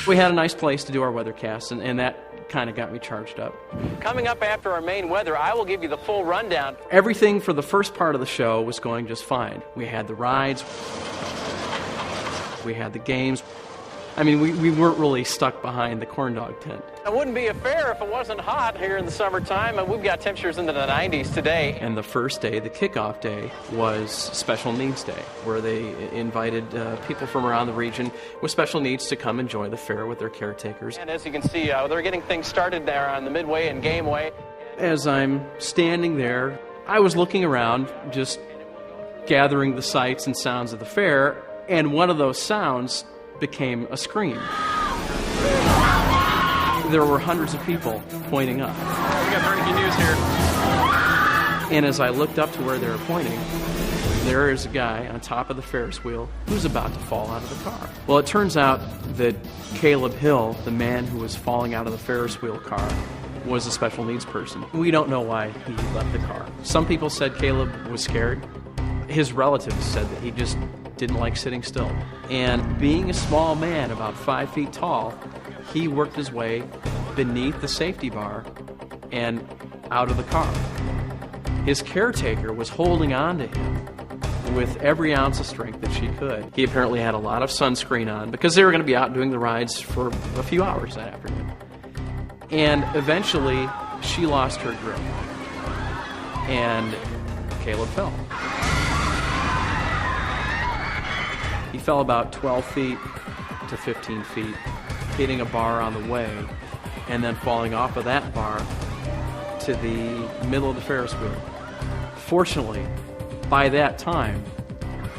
We had a nice place to do our weathercast, and that kind of got me charged up. Coming up after our main weather, I will give you the full rundown. Everything for the first part of the show was going just fine. We had the rides, we had the games. I mean, we weren't really stuck behind the corn dog tent. It wouldn't be a fair if it wasn't hot here in the summertime, and we've got temperatures into the 90s today. And the first day, the kickoff day, was Special Needs Day, where they invited people from around the region with special needs to come enjoy the fair with their caretakers. And as you can see, they're getting things started there on the midway and gameway. As I'm standing there, I was looking around, just gathering the sights and sounds of the fair, and one of those sounds became a scream. There were hundreds of people pointing up. We got breaking news here. And as I looked up to where they were pointing, there is a guy on top of the Ferris wheel who's about to fall out of the car. Well, it turns out that Caleb Hill, the man who was falling out of the Ferris wheel car, was a special needs person. We don't know why he left the car. Some people said Caleb was scared. His relatives said that he just didn't like sitting still. And being a small man, about 5 feet tall, he worked his way beneath the safety bar and out of the car. His caretaker was holding on to him with every ounce of strength that she could. He apparently had a lot of sunscreen on because they were going to be out doing the rides for a few hours that afternoon. And eventually, she lost her grip, and Caleb fell. He fell about 12 feet to 15 feet, hitting a bar on the way, and then falling off of that bar to the middle of the Ferris wheel. Fortunately, by that time,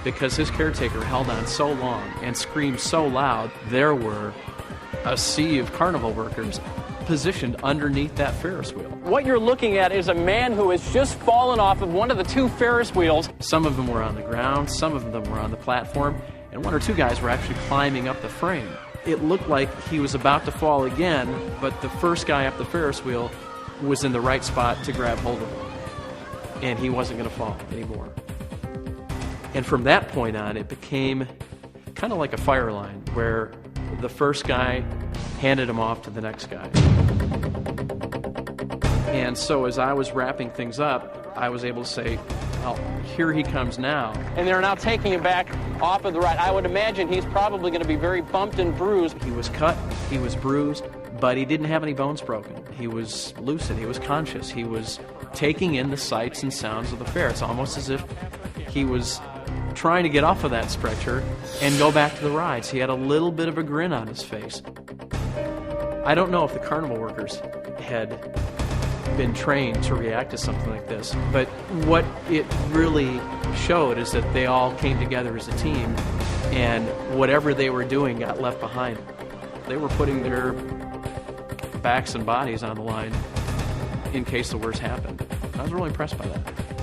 because his caretaker held on so long and screamed so loud, there were a sea of carnival workers positioned underneath that Ferris wheel. What you're looking at is a man who has just fallen off of one of the two Ferris wheels. Some of them were on the ground, some of them were on the platform, and one or two guys were actually climbing up the frame. It looked like he was about to fall again, but the first guy up the Ferris wheel was in the right spot to grab hold of him, and he wasn't going to fall anymore. And from that point on, it became kind of like a fire line, where the first guy handed him off to the next guy. And so as I was wrapping things up, I was able to say, well, here he comes now. And they're now taking him back off of the ride. I would imagine he's probably going to be very bumped and bruised. He was cut, he was bruised, but he didn't have any bones broken. He was lucid, he was conscious, he was taking in the sights and sounds of the fair. It's almost as if he was trying to get off of that stretcher and go back to the rides. He had a little bit of a grin on his face. I don't know if the carnival workers had been trained to react to something like this, but what it really showed is that they all came together as a team, and whatever they were doing got left behind. They were putting their backs and bodies on the line in case the worst happened. I was really impressed by that.